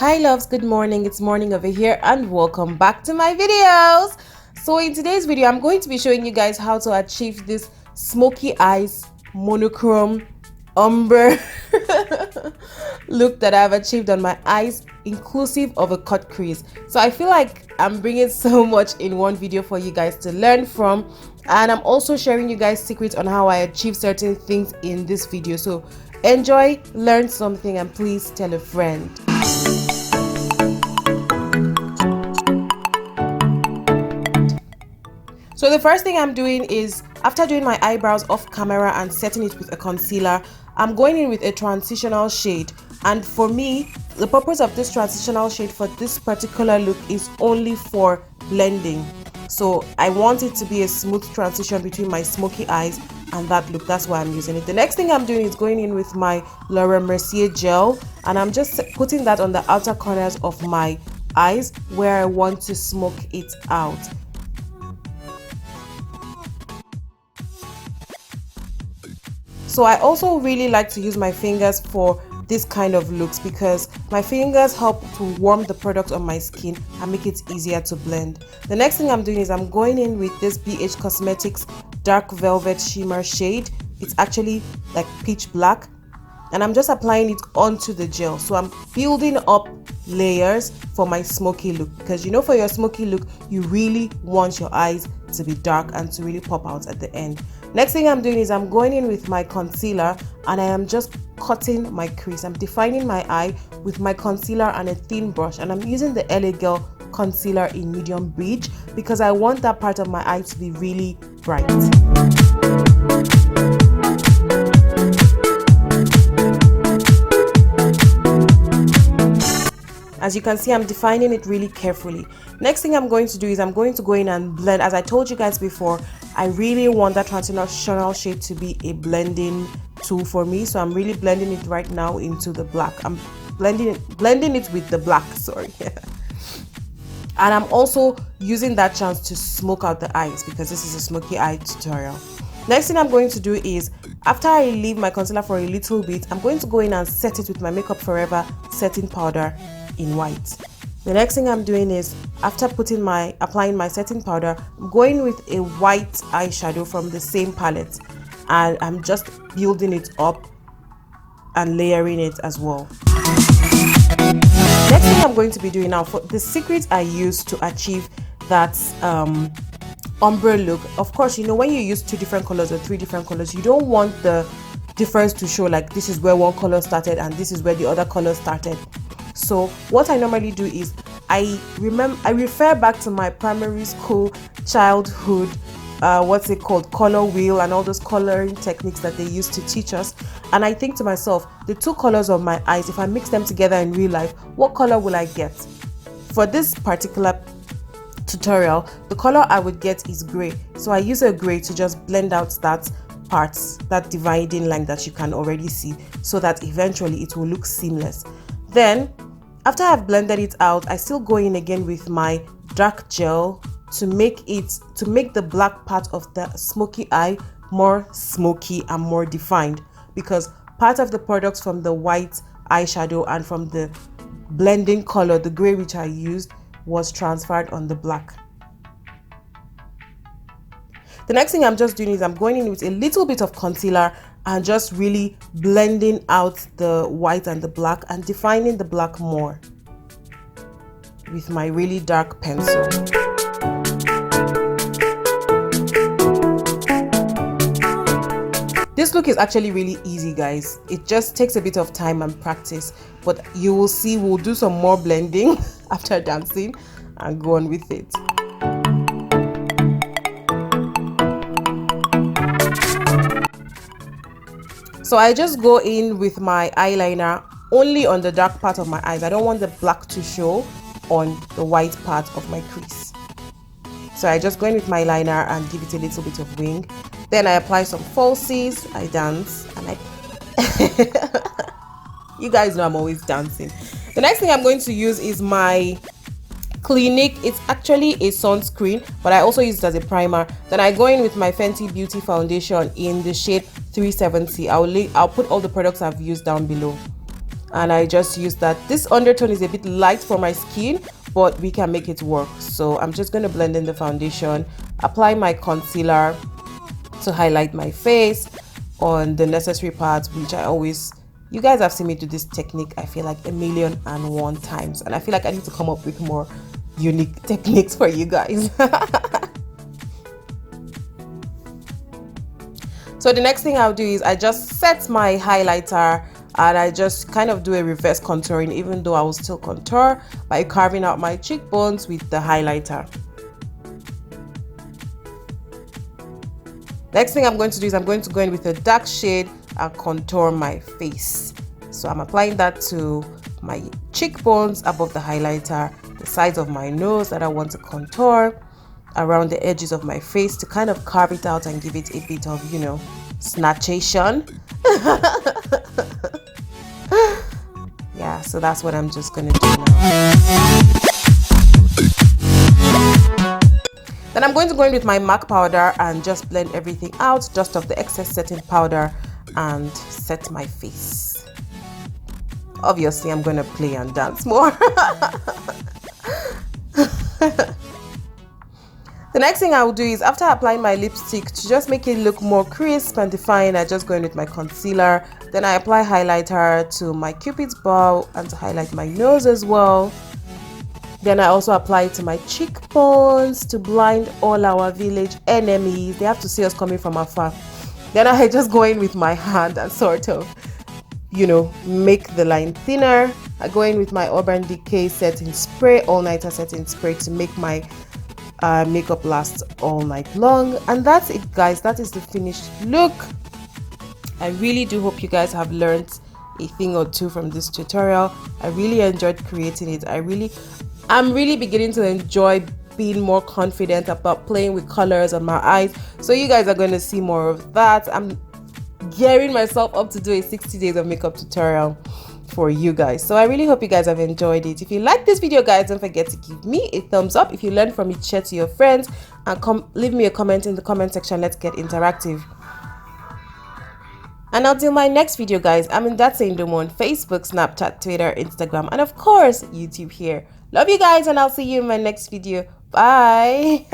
Hi loves, good morning. It's morning over here and welcome back to my videos. So in today's video, I'm going to be showing you guys how to achieve this smoky eyes monochrome ombre look that I've achieved on my eyes, inclusive of a cut crease. So I feel like I'm bringing so much in one video for you guys to learn from, and I'm also sharing you guys secrets on how I achieve certain things in this video. So enjoy, learn something, and please tell a friend. So the first thing I'm doing is, after doing my eyebrows off camera and setting it with a concealer, I'm going in with a transitional shade. And for me, the purpose of this transitional shade for this particular look is only for blending. So I want it to be a smooth transition between my smoky eyes and that look. That's why I'm using it. The next thing I'm doing is going in with my Laura Mercier gel, and I'm just putting that on the outer corners of my eyes where I want to smoke it out. So I also really like to use my fingers for this kind of looks because my fingers help to warm the product on my skin and make it easier to blend. The next thing I'm doing is I'm going in with this BH Cosmetics Dark Velvet Shimmer shade. It's actually like pitch black, and I'm just applying it onto the gel. So I'm building up layers for my smoky look, because you know, for your smoky look you really want your eyes to be dark and to really pop out at the end. Next thing I'm doing is I'm going in with my concealer and I am just cutting my crease. I'm defining my eye with my concealer and a thin brush, and I'm using the LA Girl concealer in medium beige because I want that part of my eye to be really bright. As you can see, I'm defining it really carefully. Next thing I'm going to do is I'm going to go in and blend. As I told you guys before, I really want that transitional shade to be a blending tool for me. So I'm really blending it right now into the black. I'm blending it with the black, sorry. And I'm also using that chance to smoke out the eyes because this is a smoky eye tutorial. Next thing I'm going to do is, after I leave my concealer for a little bit, I'm going to go in and set it with my Makeup Forever setting powder in white. The next thing I'm doing is, after applying my setting powder, I'm going with a white eyeshadow from the same palette, and I'm just building it up and layering it as well. Next thing I'm going to be doing now, for the secret I use to achieve that ombre look, of course, you know, when you use 2 different colors or 3 different colors, you don't want the difference to show like this is where one color started and this is where the other color started. So what I normally do is I refer back to my primary school childhood color wheel and all those coloring techniques that they used to teach us, and I think to myself, the 2 colors of my eyes, if I mix them together in real life, what color will I get? For this particular tutorial, the color I would get is gray, so I use a gray to just blend out that part, that dividing line that you can already see, so that eventually it will look seamless. Then after I've blended it out, I still go in again with my dark gel to make the black part of the smoky eye more smoky and more defined, because part of the products from the white eyeshadow and from the blending color, the gray which I used, was transferred on the black. The next thing I'm just doing is I'm going in with a little bit of concealer and just really blending out the white and the black and defining the black more with my really dark pencil. This look is actually really easy, guys. It just takes a bit of time and practice, but you will see we'll do some more blending after dancing and go on with it. So I just go in with my eyeliner only on the dark part of my eyes. I don't want the black to show on the white part of my crease. So I just go in with my liner and give it a little bit of wing. Then I apply some falsies, I dance, and you guys know I'm always dancing. The next thing I'm going to use is my Clinique. It's actually a sunscreen, but I also use it as a primer. Then I go in with my Fenty Beauty foundation in the shade 370. I'll put all the products I've used down below. and I just use that. This undertone is a bit light for my skin, but we can make it work. So I'm just going to blend in the foundation, apply my concealer to highlight my face on the necessary parts, which I always, you guys have seen me do this technique I feel like 1,000,001 times, and I feel like I need to come up with more unique techniques for you guys. So the next thing I'll do is I just set my highlighter and I just kind of do a reverse contouring, even though I will still contour by carving out my cheekbones with the highlighter. Next thing I'm going to do is I'm going to go in with a dark shade and contour my face. So I'm applying that to my cheekbones above the highlighter, the sides of my nose that I want to contour, around the edges of my face to kind of carve it out and give it a bit of, you know, snatchation. Yeah, so that's what I'm just gonna do now. Then I'm going to go in with my MAC powder and just blend everything out, dust off the excess setting powder and set my face. Obviously I'm gonna play and dance more. The next thing I will do is, after applying my lipstick, to just make it look more crisp and defined, I just go in with my concealer. Then I apply highlighter to my cupid's bow and to highlight my nose as well. Then I also apply it to my cheekbones to blind all our village enemies. They have to see us coming from afar. Then I just go in with my hand and sort of, you know, make the line thinner. I go in with my Urban Decay setting spray, all-nighter setting spray, to make my makeup lasts all night long. And that's it, guys. That is the finished look. I really do hope you guys have learned a thing or two from this tutorial. I really enjoyed creating it. I'm really beginning to enjoy being more confident about playing with colors on my eyes. So you guys are going to see more of that. I'm gearing myself up to do a 60 days of makeup tutorial for you guys. So I really hope you guys have enjoyed it. If you like this video, guys, don't forget to give me a thumbs up. If you learned from it, share to your friends and leave me a comment in the comment section. Let's get interactive. And until my next video, guys, I'm NdatseNdomo on Facebook, Snapchat, Twitter, Instagram, and of course YouTube here. Love you guys, and I'll see you in my next video. Bye.